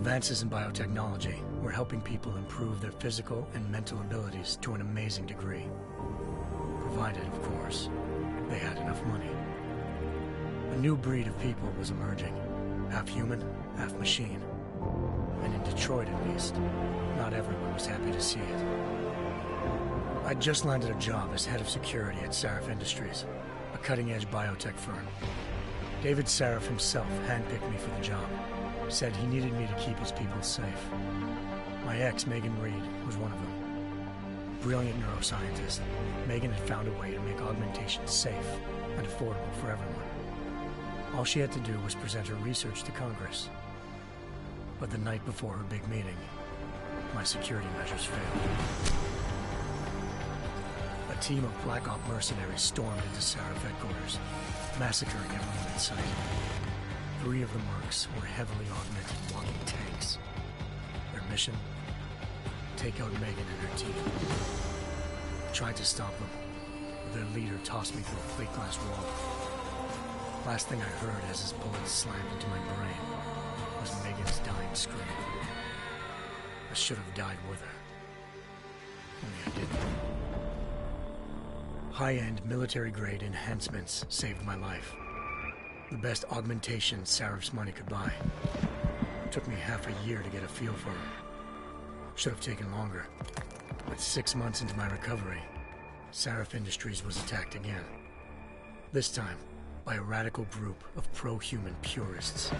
Advances in biotechnology were helping people improve their physical and mental abilities to an amazing degree. Provided, of course, they had enough money. A new breed of people was emerging, half human, half machine. And in Detroit, at least, not everyone was happy to see it. I'd just landed a job as head of security at Sarif Industries, a cutting-edge biotech firm. David Sarif himself handpicked me for the job, said he needed me to keep his people safe. My ex, Megan Reed, was one of them. Brilliant neuroscientist, Megan had found a way to make augmentation safe and affordable for everyone. All she had to do was present her research to Congress. But the night before her big meeting, my security measures failed. A team of Black Op mercenaries stormed into Sarif headquarters, massacring everyone in sight. 3 of the mercs were heavily augmented walking tanks. Their mission? Take out Megan and her team. I tried to stop them, but their leader tossed me through a plate glass wall. Last thing I heard as his bullets slammed into my brain was Megan's dying scream. I should have died with her. Only I didn't. High-end military-grade enhancements saved my life. The best augmentation Sarif's money could buy. It took me half a year to get a feel for her. Should have taken longer. But 6 months into my recovery, Sarif Industries was attacked again. This time, by a radical group of pro-human purists.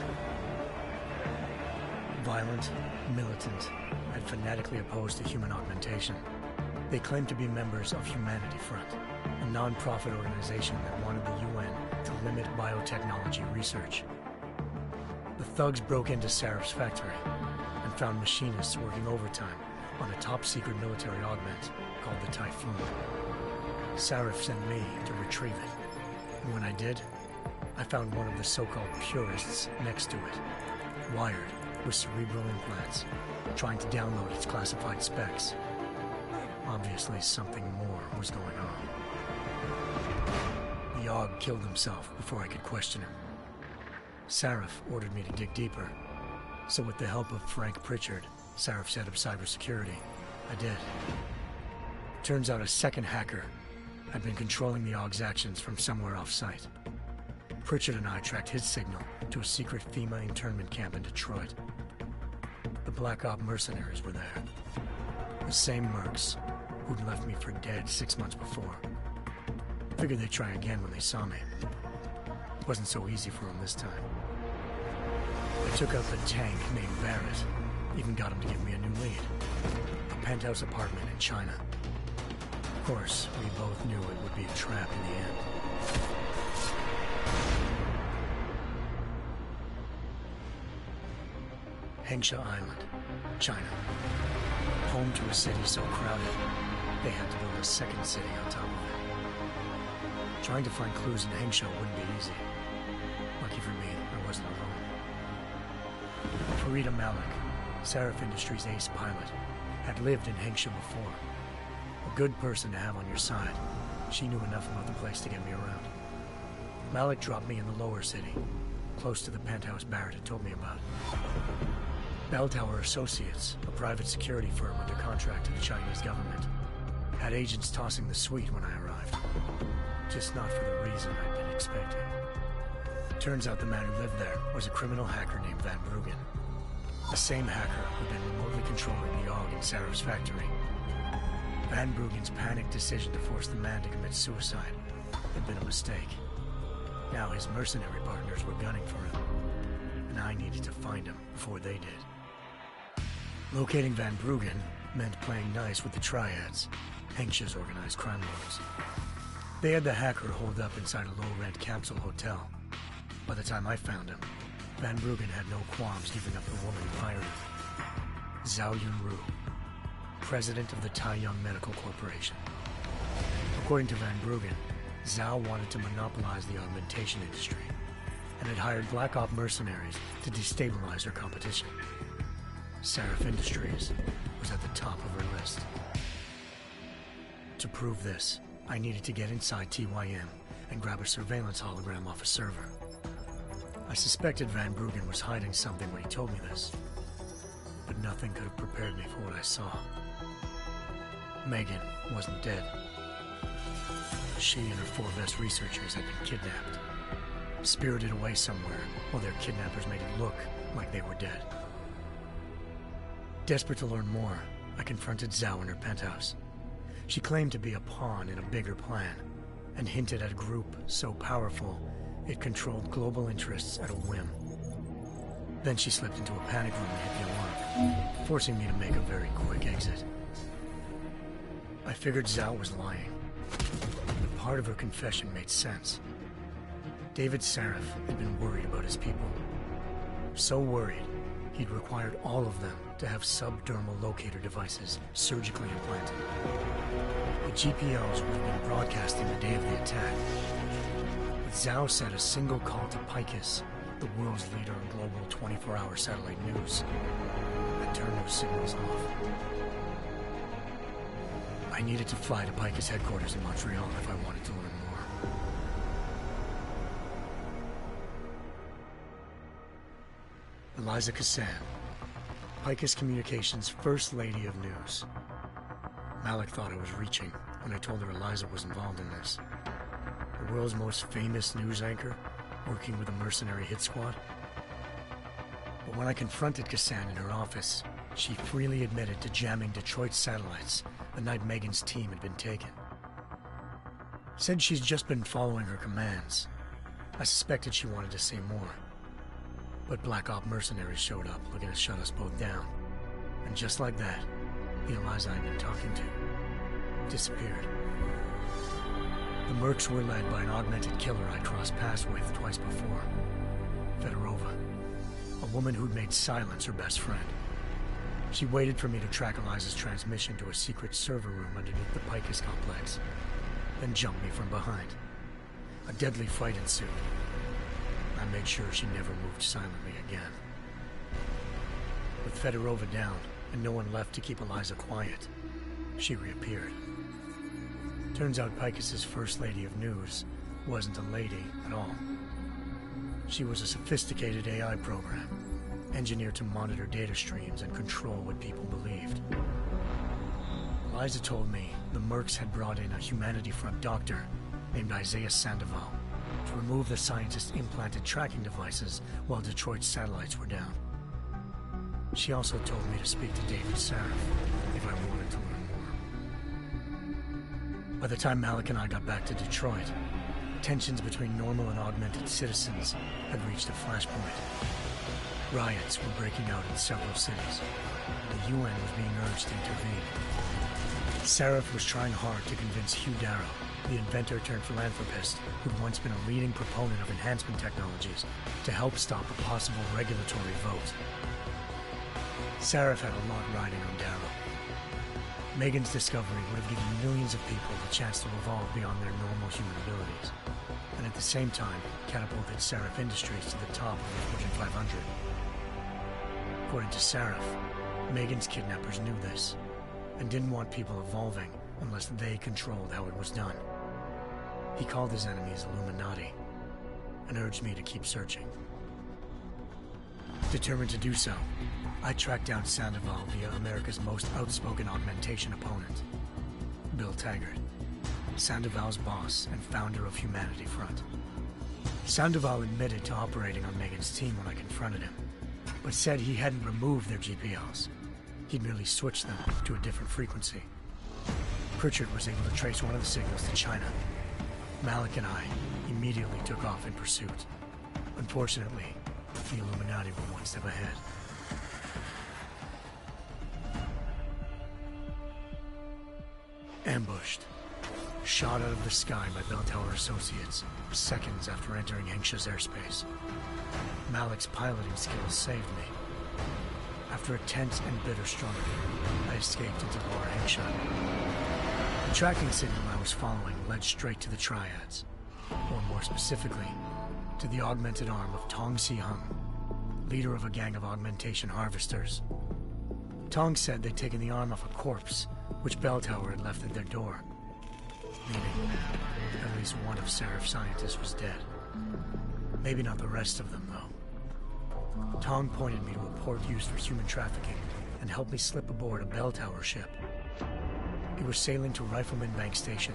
Violent, militant, and fanatically opposed to human augmentation. They claimed to be members of Humanity Front, a non-profit organization that wanted the UN to limit biotechnology research. The thugs broke into Sarif's factory and found machinists working overtime on a top-secret military augment called the Typhoon. Sarif sent me to retrieve it, and when I did, I found one of the so-called purists next to it, wired with cerebral implants, trying to download its classified specs. Obviously, something more was going on. The AUG killed himself before I could question him. Sarif ordered me to dig deeper, so with the help of Frank Pritchard, Sarif's head of cybersecurity, I did. Turns out a second hacker had been controlling the AUG's actions from somewhere off-site. Pritchard and I tracked his signal to a secret FEMA internment camp in Detroit. The Black Op mercenaries were there. The same mercs who'd left me for dead 6 months before. Figured they'd try again when they saw me. It wasn't so easy for them this time. I took out the tank named Barrett, even got him to give me a new lead. A penthouse apartment in China. Of course, we both knew it would be a trap in the end. Hengsha Island, China. Home to a city so crowded, they had to build a second city on top of it. Trying to find clues in Hengsha wouldn't be easy. Lucky for me, I wasn't alone. Farida Malik, Sarif Industries' ace pilot, had lived in Hengsha before. A good person to have on your side. She knew enough about the place to get me around. Malik dropped me in the lower city, close to the penthouse Barrett had told me about. Bell Tower Associates, a private security firm under contract to the Chinese government, had agents tossing the suite when I arrived. Just not for the reason I'd been expecting. Turns out the man who lived there was a criminal hacker named Van Bruggen. The same hacker who'd been remotely controlling the AUG in Sarif's factory. Van Bruggen's panicked decision to force the man to commit suicide had been a mistake. Now his mercenary partners were gunning for him, and I needed to find him before they did. Locating Van Bruggen meant playing nice with the Triads, Hengsha's organized crime lords. They had the hacker holed up inside a low-rent capsule hotel. By the time I found him, Van Bruggen had no qualms giving up the woman who hired him. Zhao Yunru, president of the Taiyang Medical Corporation. According to Van Bruggen, Zhao wanted to monopolize the augmentation industry and had hired Black Op mercenaries to destabilize her competition. Sarif Industries was at the top of her list. To prove this, I needed to get inside TYM and grab a surveillance hologram off a server. I suspected Van Bruggen was hiding something when he told me this. nothing could have prepared me for what I saw. Megan wasn't dead. She and her 4 best researchers had been kidnapped, spirited away somewhere while their kidnappers made it look like they were dead. Desperate to learn more, I confronted Zhao in her penthouse. She claimed to be a pawn in a bigger plan, and hinted at a group so powerful it controlled global interests at a whim. Then she slipped into a panic room and hit the alarm, forcing me to make a very quick exit. I figured Zhao was lying, but part of her confession made sense. David Sarif had been worried about his people. So worried, he'd required all of them to have subdermal locator devices surgically implanted. The GPOs would have been broadcasting the day of the attack. But Zhao said a single call to Picus, the world's leader in global 24-hour satellite news, had turned those signals off. I needed to fly to Picus headquarters in Montreal if I wanted to learn more. Eliza Cassan, Picus Communications' First Lady of News. Malik thought I was reaching when I told her Eliza was involved in this. The world's most famous news anchor, working with a mercenary hit squad. But when I confronted Cassan in her office, she freely admitted to jamming Detroit's satellites the night Megan's team had been taken. Said she's just been following her commands. I suspected she wanted to say more. But Black Op mercenaries showed up looking to shut us both down. And just like that, the Eliza I'd been talking to disappeared. The Mercs were led by an augmented killer I crossed paths with twice before, Fedorova, a woman who'd made silence her best friend. She waited for me to track Eliza's transmission to a secret server room underneath the Picus complex, then jumped me from behind. A deadly fight ensued. I made sure she never moved silently again. With Fedorova down and no one left to keep Eliza quiet, she reappeared. Turns out Picus's First Lady of News wasn't a lady at all. She was a sophisticated AI program, engineered to monitor data streams and control what people believed. Eliza told me the Mercs had brought in a Humanity Front doctor named Isaiah Sandoval to remove the scientist's implanted tracking devices while Detroit's satellites were down. She also told me to speak to David Sarif if I wanted to learn more. By the time Malik and I got back to Detroit, tensions between normal and augmented citizens had reached a flashpoint. Riots were breaking out in several cities. The UN was being urged to intervene. Sarif was trying hard to convince Hugh Darrow, the inventor-turned-philanthropist who'd once been a leading proponent of enhancement technologies, to help stop a possible regulatory vote. Sarif had a lot riding on Darrow. Megan's discovery would have given millions of people the chance to evolve beyond their normal human abilities, and at the same time catapulted Sarif Industries to the top of the Fortune 500. According to Sarif, Megan's kidnappers knew this, and didn't want people evolving unless they controlled how it was done. He called his enemies Illuminati, and urged me to keep searching. Determined to do so, I tracked down Sandoval via America's most outspoken augmentation opponent, Bill Taggart, Sandoval's boss and founder of Humanity Front. Sandoval admitted to operating on Megan's team when I confronted him, but said he hadn't removed their GPLs. He'd merely switched them to a different frequency. Pritchard was able to trace one of the signals to China. Malik and I immediately took off in pursuit. Unfortunately, the Illuminati were one step ahead. Ambushed. Shot out of the sky by Bell Tower Associates, seconds after entering Hengsha's airspace. Malik's piloting skills saved me. After a tense and bitter struggle, I escaped into Lower Hengsha. The tracking signal I was following led straight to the Triads, or more specifically, to the augmented arm of Tong Si-hung, leader of a gang of augmentation harvesters. Tong said they'd taken the arm off a corpse, which Bell Tower had left at their door, meaning at least one of Sarif's scientists was dead. Maybe not the rest of them, though. Tong pointed me to a port used for human trafficking and helped me slip aboard a bell tower ship. We were sailing to Rifleman Bank Station,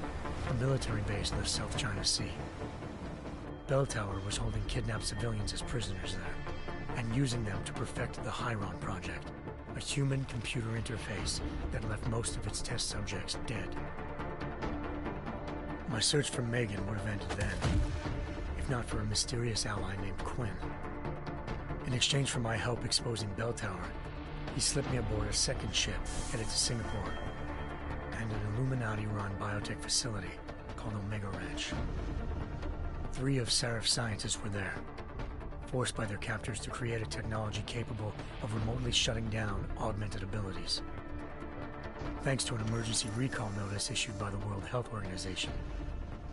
a military base in the South China Sea. Bell Tower was holding kidnapped civilians as prisoners there, and using them to perfect the Hyron Project, a human-computer interface that left most of its test subjects dead. My search for Megan would have ended then, if not for a mysterious ally named Quinn. In exchange for my help exposing Bell Tower, he slipped me aboard a second ship headed to Singapore and an Illuminati-run biotech facility called Omega Ranch. 3 of Serif's scientists were there, forced by their captors to create a technology capable of remotely shutting down augmented abilities. Thanks to an emergency recall notice issued by the World Health Organization,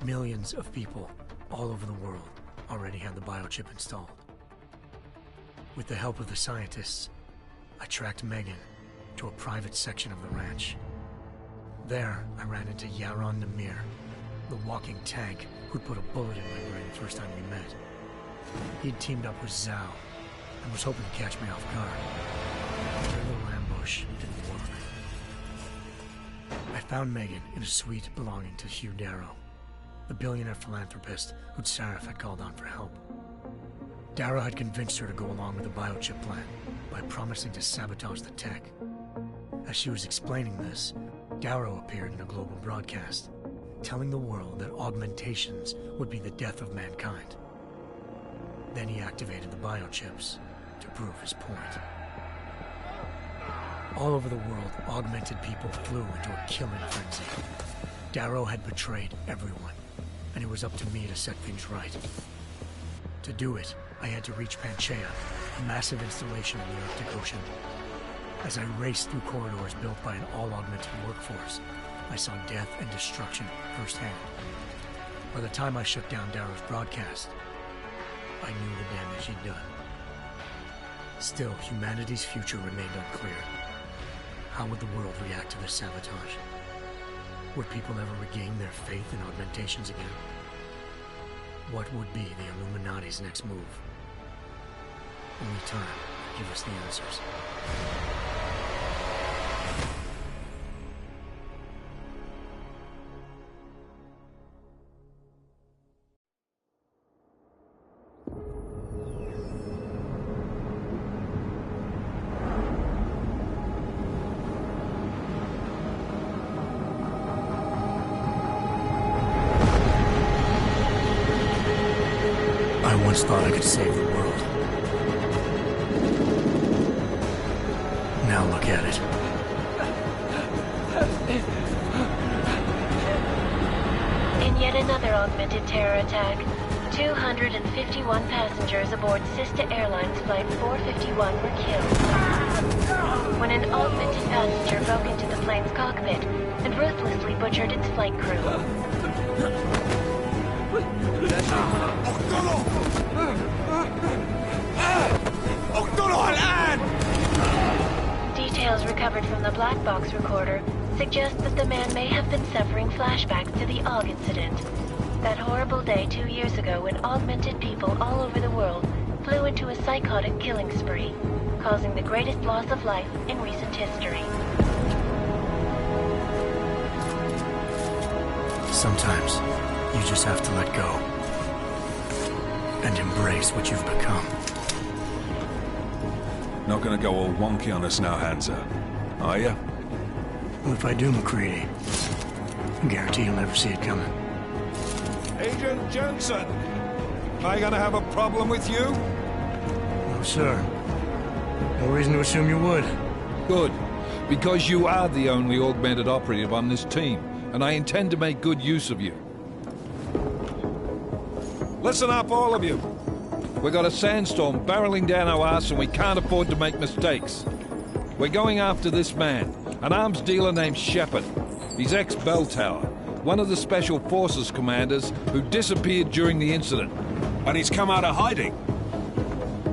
millions of people all over the world already had the biochip installed. With the help of the scientists, I tracked Megan to a private section of the ranch. There, I ran into Yaron Namir, the walking tank who'd put a bullet in my brain the first time we met. He'd teamed up with Zhao and was hoping to catch me off guard. Their little ambush didn't work. I found Megan in a suite belonging to Hugh Darrow, the billionaire philanthropist who'd Serif had called on for help. Darrow had convinced her to go along with the biochip plan by promising to sabotage the tech. As she was explaining this, Darrow appeared in a global broadcast, telling the world that augmentations would be the death of mankind. Then he activated the biochips to prove his point. All over the world, augmented people flew into a killing frenzy. Darrow had betrayed everyone, and it was up to me to set things right. To do it, I had to reach Panchaea, a massive installation in the Arctic Ocean. As I raced through corridors built by an all-augmented workforce, I saw death and destruction firsthand. By the time I shut down Darrow's broadcast, I knew the damage he'd done. Still, humanity's future remained unclear. How would the world react to this sabotage? Would people ever regain their faith in augmentations again? What would be the Illuminati's next move? Only time will give us the answers. I once thought I could save the world. Now look at it. In yet another augmented terror attack, 251 passengers aboard Sister Airlines Flight 451 were killed when an augmented passenger broke into the plane's cockpit and ruthlessly butchered its flight crew. Details recovered from the black box recorder suggest that the man may have been suffering flashbacks to the AUG incident. That horrible day 2 years ago when augmented people all over the world flew into a psychotic killing spree, causing the greatest loss of life in recent history. Sometimes, you just have to let go and embrace what you've become. Not gonna go all wonky on us now, Hansa, are ya? Well, if I do, McCready, I guarantee you'll never see it coming. Agent Jensen, am I gonna have a problem with you? No, sir. No reason to assume you would. Good, because you are the only augmented operative on this team, and I intend to make good use of you. Listen up, all of you. We got a sandstorm barreling down our arse and we can't afford to make mistakes. We're going after this man, an arms dealer named Shepard. He's ex-Bell Tower, one of the Special Forces commanders who disappeared during the incident. And he's come out of hiding?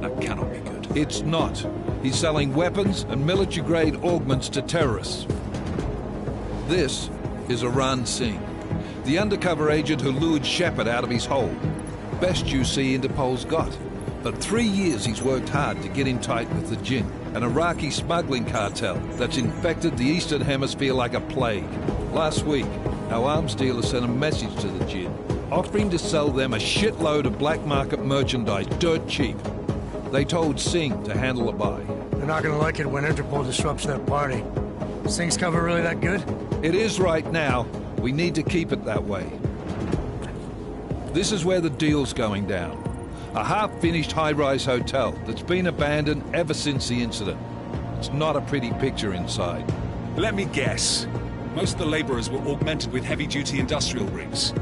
That cannot be good. It's not. He's selling weapons and military-grade augments to terrorists. This is Aran Singh, the undercover agent who lured Shepard out of his hole. Best you see Interpol's got. For 3 years he's worked hard to get in tight with the Jinn. an Iraqi smuggling cartel that's infected the Eastern Hemisphere like a plague. Last week, our arms dealer sent a message to the Jinn, offering to sell them a shitload of black market merchandise dirt cheap. They told Singh to handle the buy. They're not gonna like it when Interpol disrupts their party. Singh's cover really that good? It is right now. We need to keep it that way. This is where the deal's going down. A half-finished high-rise hotel that's been abandoned ever since the incident. It's not a pretty picture inside. Let me guess. Most of the laborers were augmented with heavy-duty industrial rigs.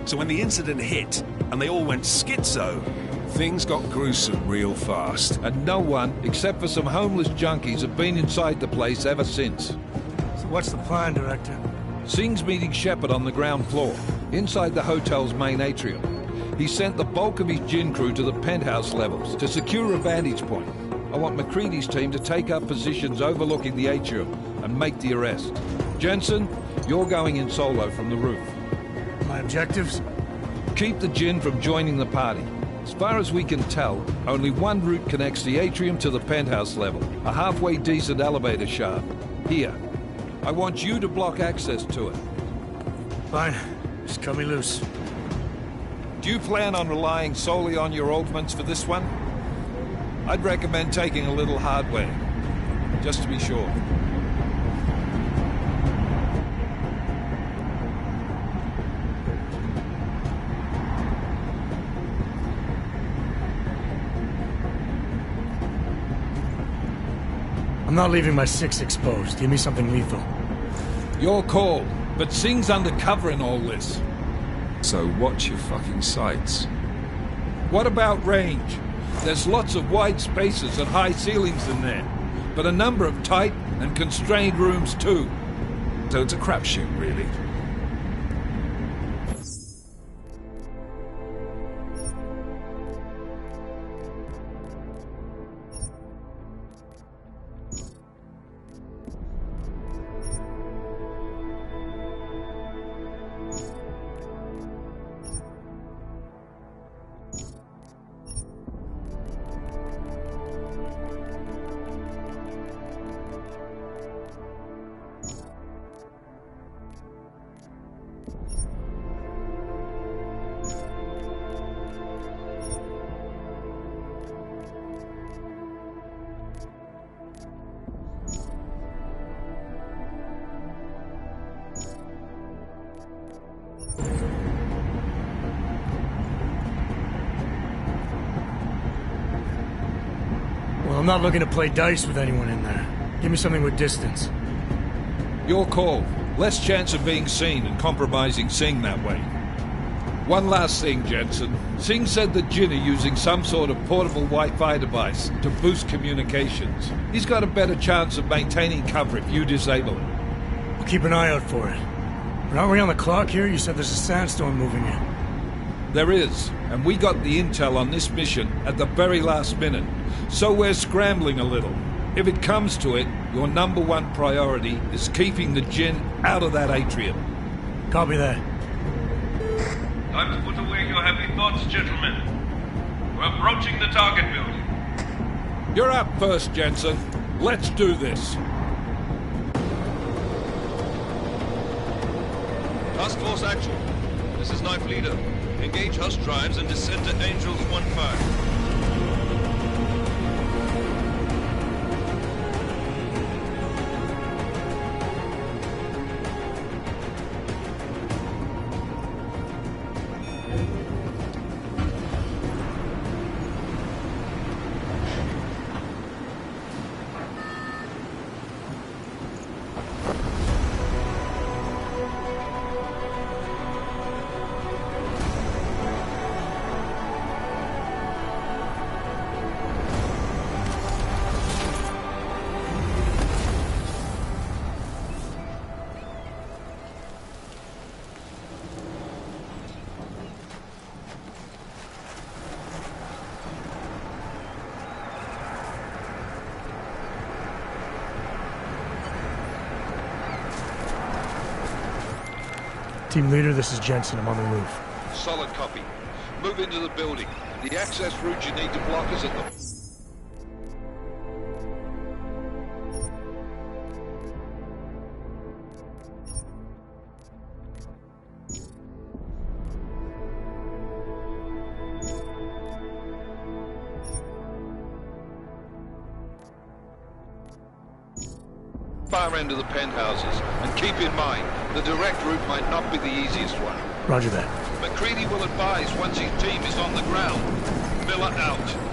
So when the incident hit, and they all went schizo, things got gruesome real fast. And no one, except for some homeless junkies, have been inside the place ever since. So what's the plan, Director? Singh's meeting Shepard on the ground floor, inside the hotel's main atrium. He sent the bulk of his Jinn crew to the penthouse levels to secure a vantage point. I want McCready's team to take up positions overlooking the atrium and make the arrest. Jensen, you're going in solo from the roof. My objectives? Keep the Jinn from joining the party. As far as we can tell, only one route connects the atrium to the penthouse level, a halfway decent elevator shaft. Here. I want you to block access to it. Fine. Just cut me loose. Do you plan on relying solely on your augments for this one? I'd recommend taking a little hardware, just to be sure. I'm not leaving my 6 exposed. Give me something lethal. Your call, but Singh's undercover in all this. So watch your fucking sights. What about range? There's lots of wide spaces and high ceilings in there, but a number of tight and constrained rooms too. So it's a crapshoot, really. Well, I'm not looking to play dice with anyone in there. Give me something with distance. Your call. Less chance of being seen and compromising Singh that way. One last thing, Jensen. Singh said the Jinn are using some sort of portable Wi-Fi device to boost communications. He's got a better chance of maintaining cover if you disable it. I'll keep an eye out for it. But aren't we on the clock here? You said there's a sandstorm moving in. There is, and we got the intel on this mission at the very last minute, so we're scrambling a little. If it comes to it, your number one priority is keeping the Jinn out of that atrium. Copy that. Time to put away your heavy thoughts, gentlemen. We're approaching the target building. You're up first, Jensen. Let's do this. Task Force Action. This is Knife Leader. Engage Hush drives and descend to Angels 1-5. Team leader, this is Jensen. I'm on the roof. Solid copy. Move into the building. The access route you need to block is at the... far end of the penthouses. And keep in mind, the direct route might not be the easiest one. Roger that. McCready will advise once his team is on the ground. Miller out.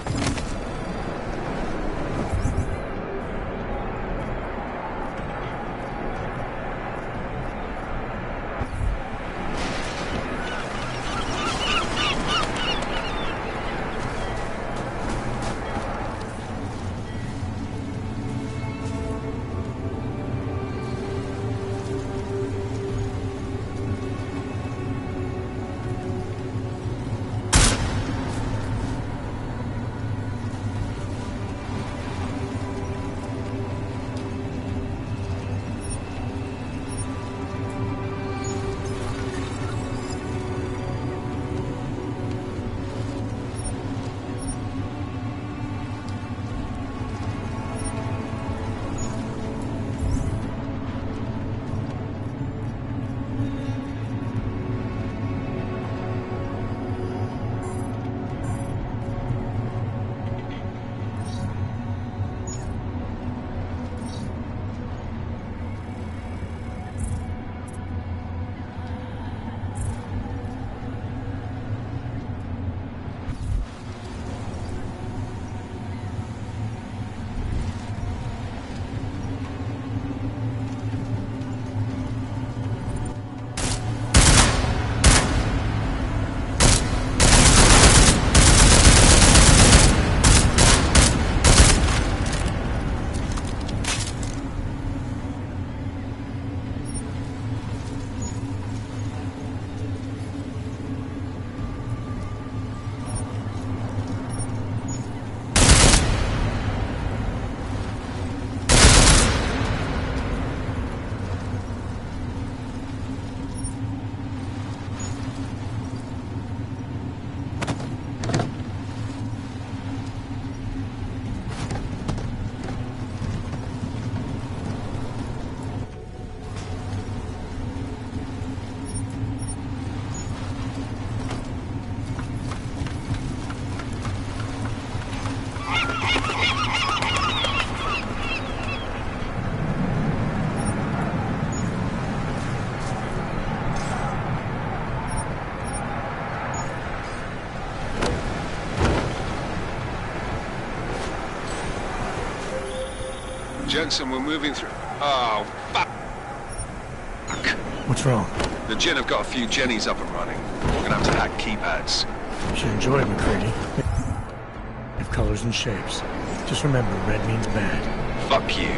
Jensen, we're moving through... Oh, fuck! What's wrong? The Gin have got a few Jennies up and running. We're gonna have to hack keypads. You should enjoy it, McCready. They have colors and shapes. Just remember, red means bad. Fuck you.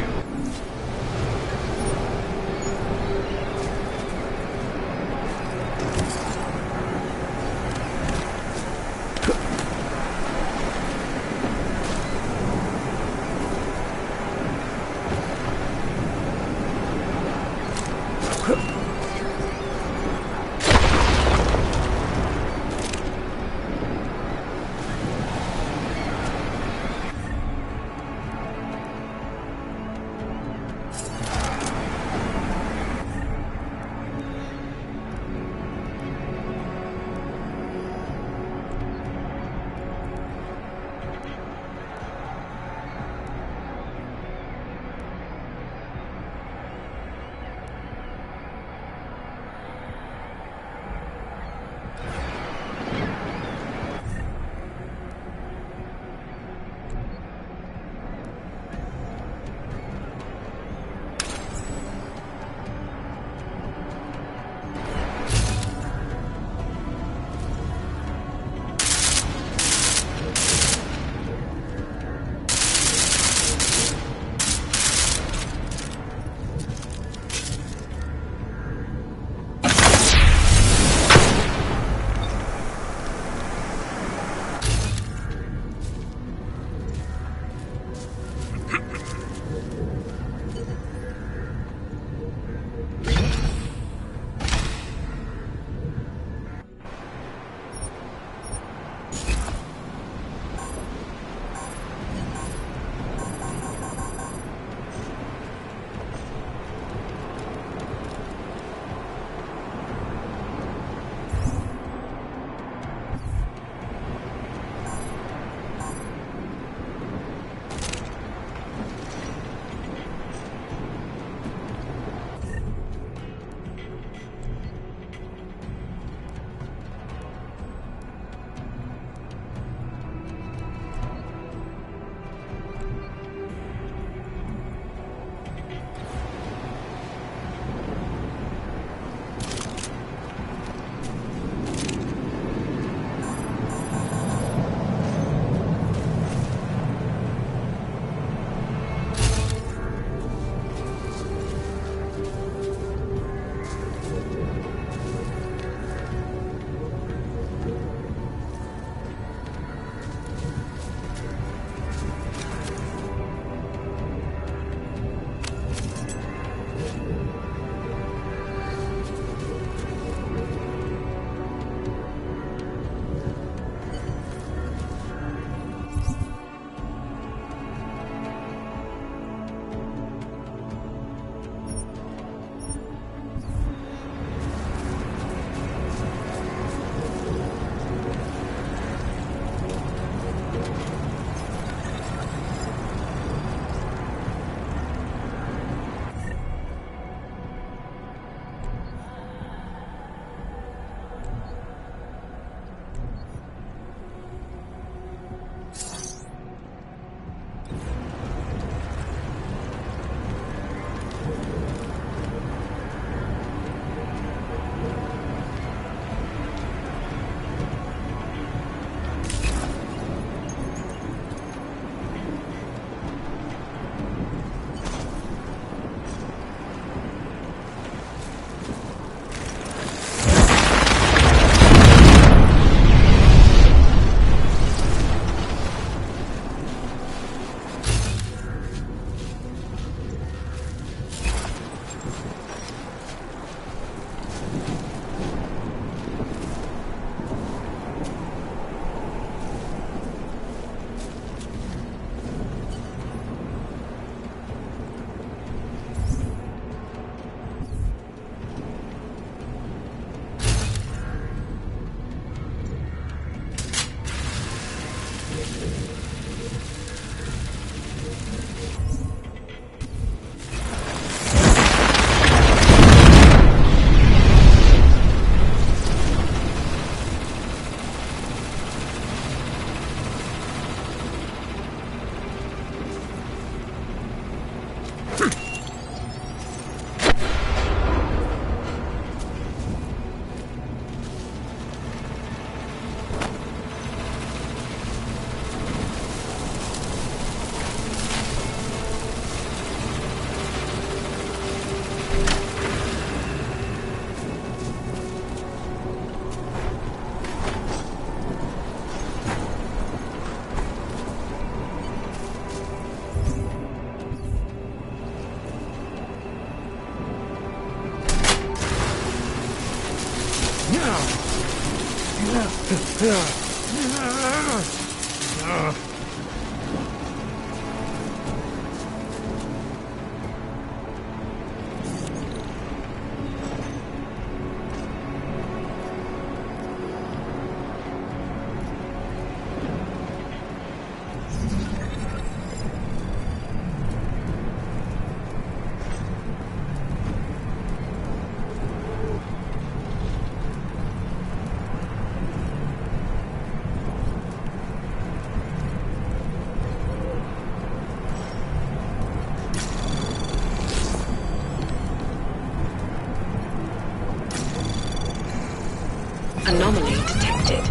Anomaly detected.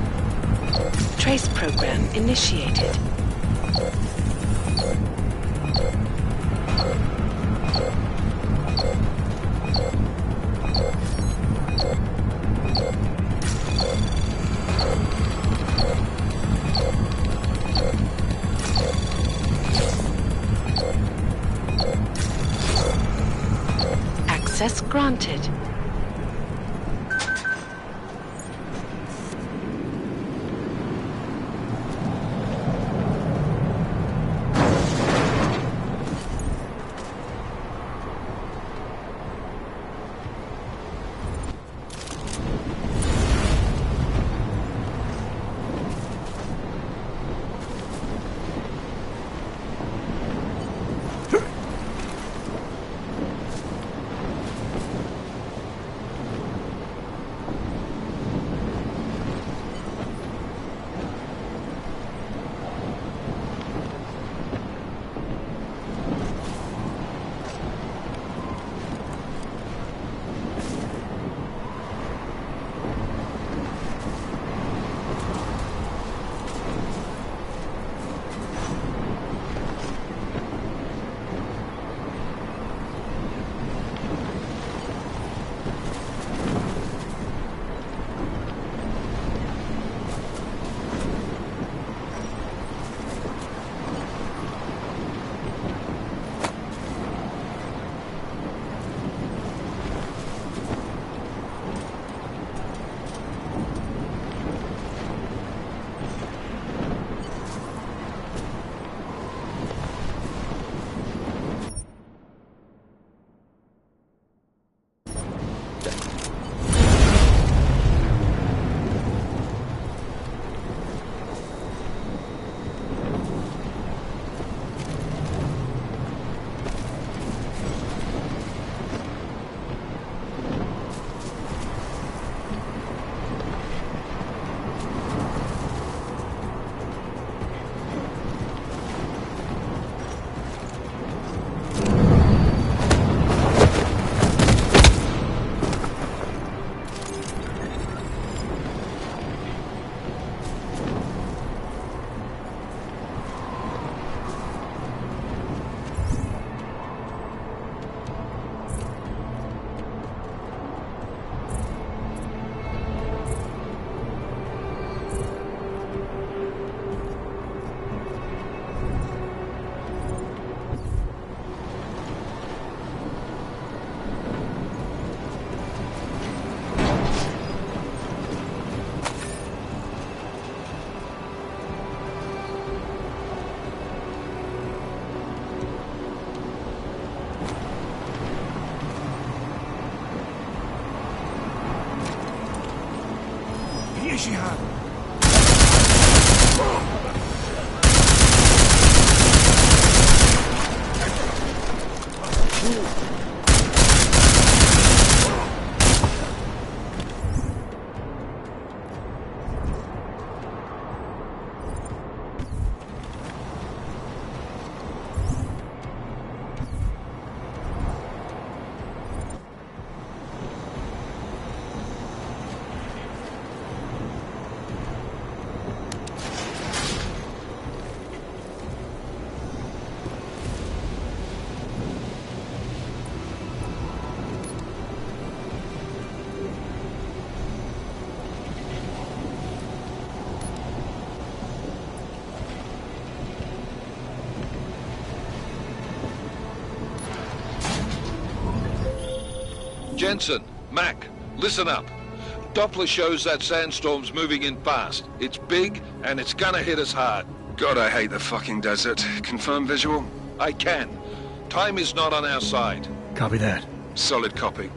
Trace program initiated. Access granted. Jensen, Mac, listen up. Doppler shows that sandstorm's moving in fast. It's big, and it's gonna hit us hard. God, I hate the fucking desert. Confirm visual? I can. Time is not on our side. Copy that. Solid copy.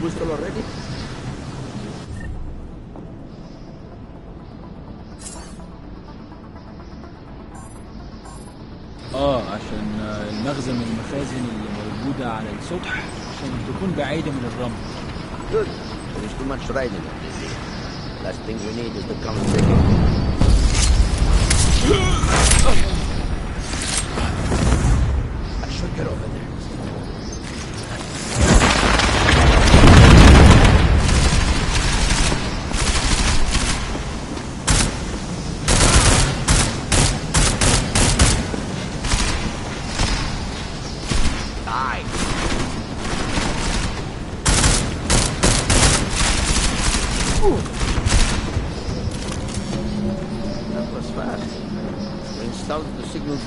Whistle already? عشان المخزن من المخازن اللي موجودة على السطح عشان تكون بعيدة من الرمل. Good. There's too much riding on this thing. Last thing we need is to come and take it. I should get over there.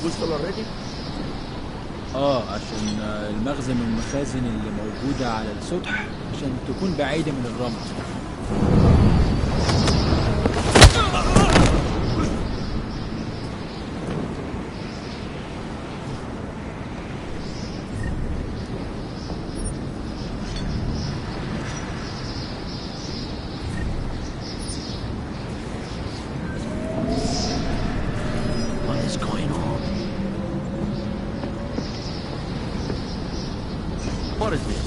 Whistle already? عشان المخزن من المخازن اللي موجودة على السطح عشان تكون بعيدة من الرمل. What is this?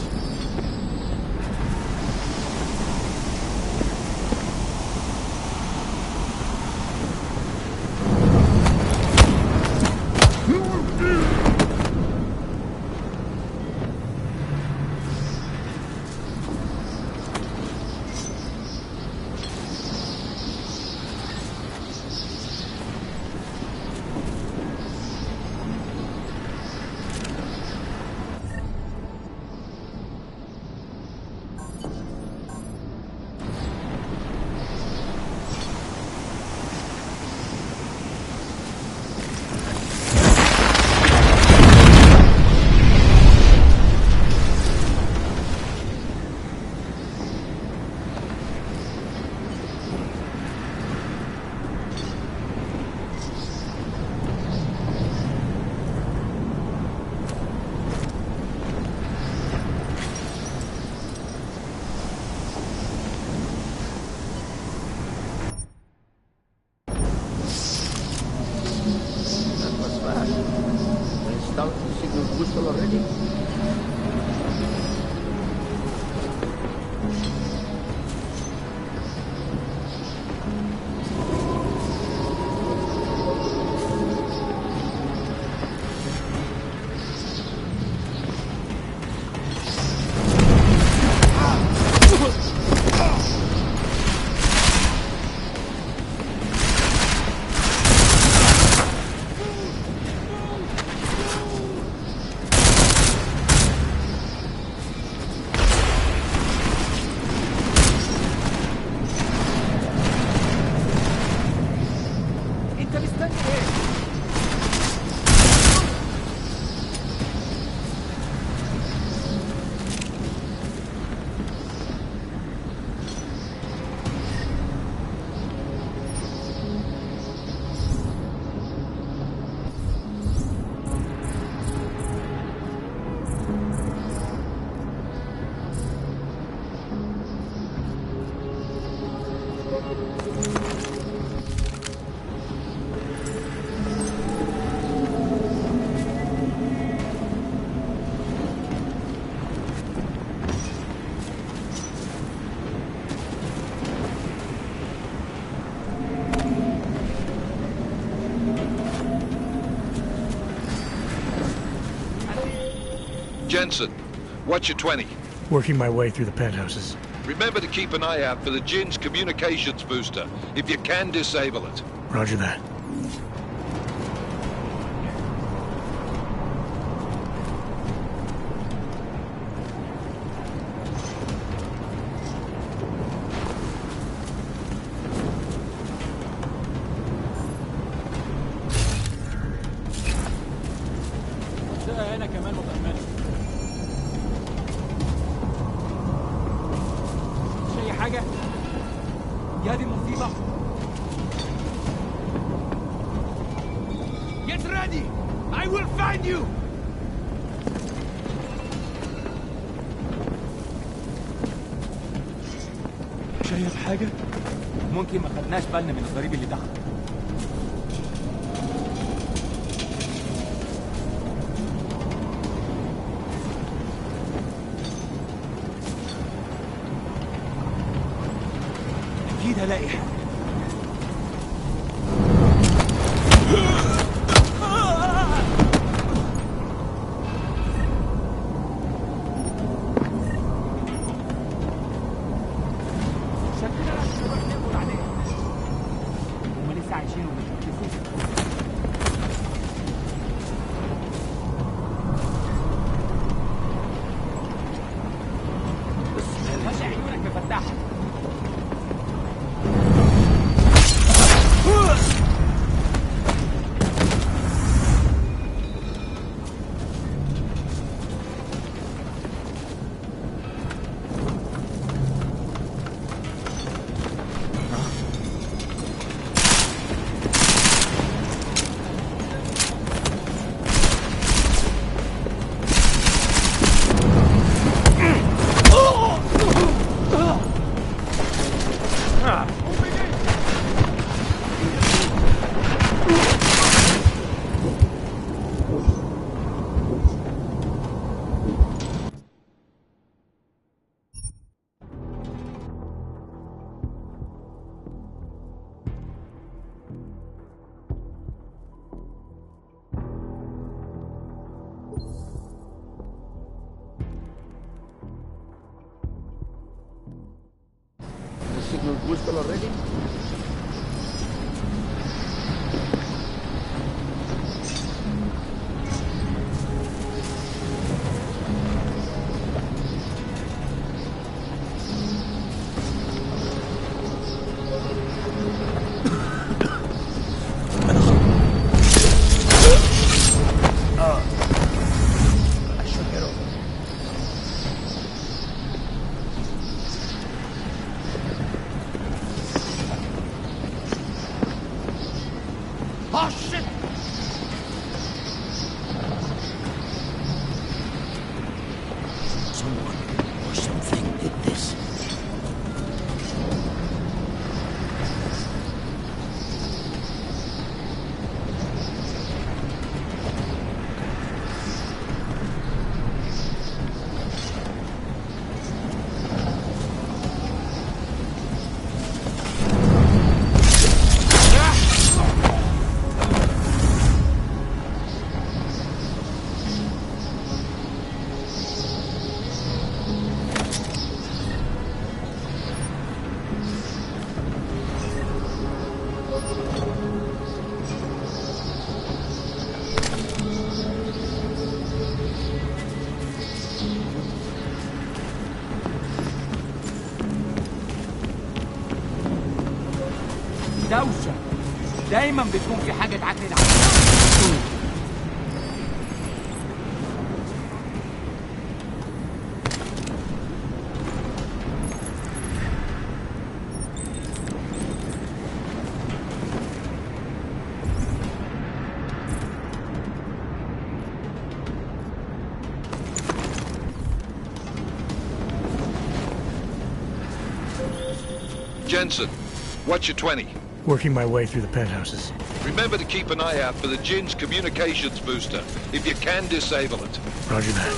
signal boosted already? Jensen, what's your 20? Working my way through the penthouses. Remember to keep an eye out for the Jinn's communications booster. If you can, disable it. Roger that. هنا كمان مؤمنة. مش أي حاجة؟ يا دي المصيبة. Get ready! I will find you! شايف حاجة؟ ممكن ما خدناش بالنا من الغريب اللي دخل. أكيد هلاقي حاجة. Signal boosted already? دايما بيكون في حاجة تعكنن. Jensen, what's your 20? Working my way through the penthouses. Remember to keep an eye out for the Jin's communications booster. If you can, disable it. Roger that.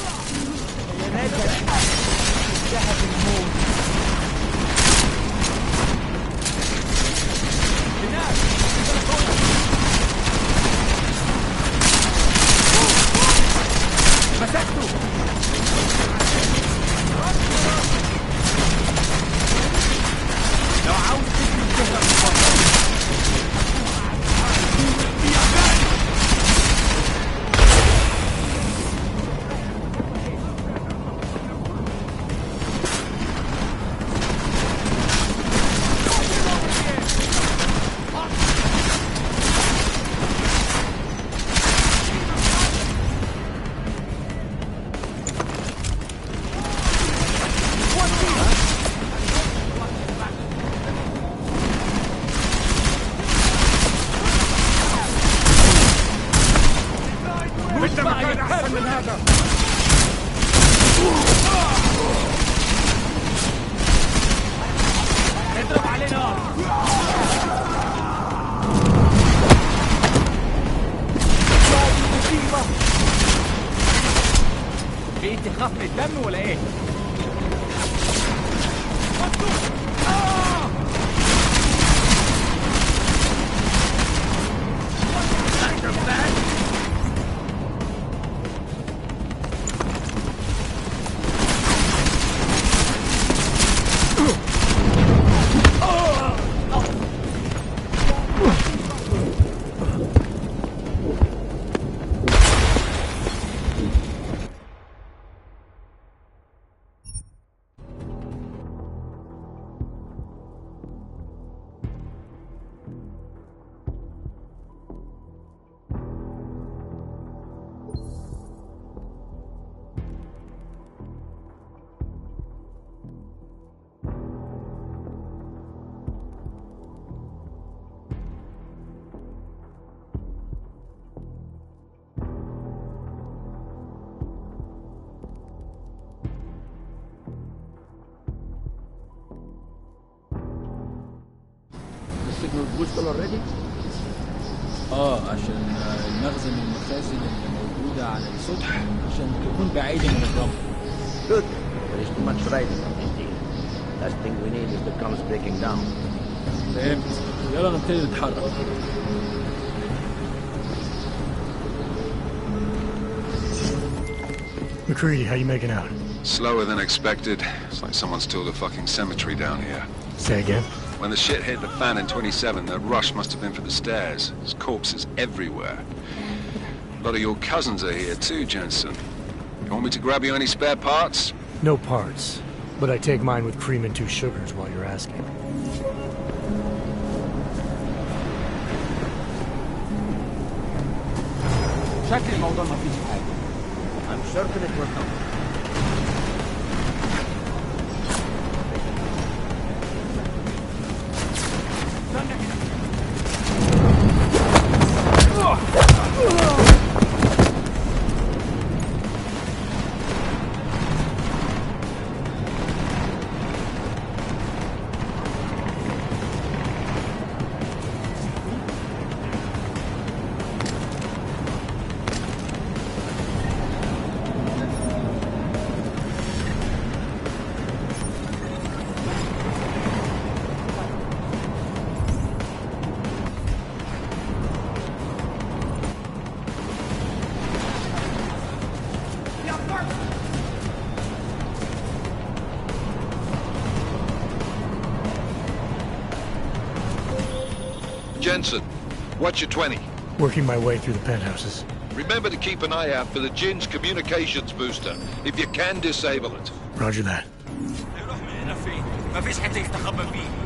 خاف من الدم ولا ايه؟ عشان المخزن المخازن اللي موجودة على السطح عشان تكون بعيدة من الرمل. Good. There is too much riding on this deal. Last thing we need is the comms breaking down. فهمت. يلا نبتدي نتحرك. McCready, how you making out? Slower than expected. It's like someone's tilled a fucking cemetery down here. Say again? When the shit hit the fan in 27, the rush must have been for the stairs. There's corpses everywhere. A lot of your cousins are here too, Jensen. You want me to grab you any spare parts? No parts, but I take mine with cream and 2 sugars while you're asking. شكل الموضوع ما فيش حاجة. I'm certain it will help. Jensen, what's your 20? Working my way through the penthouses. Remember to keep an eye out for the Jin's communications booster. If you can, disable it. Roger that. ما فيش حد يستخبى فيه.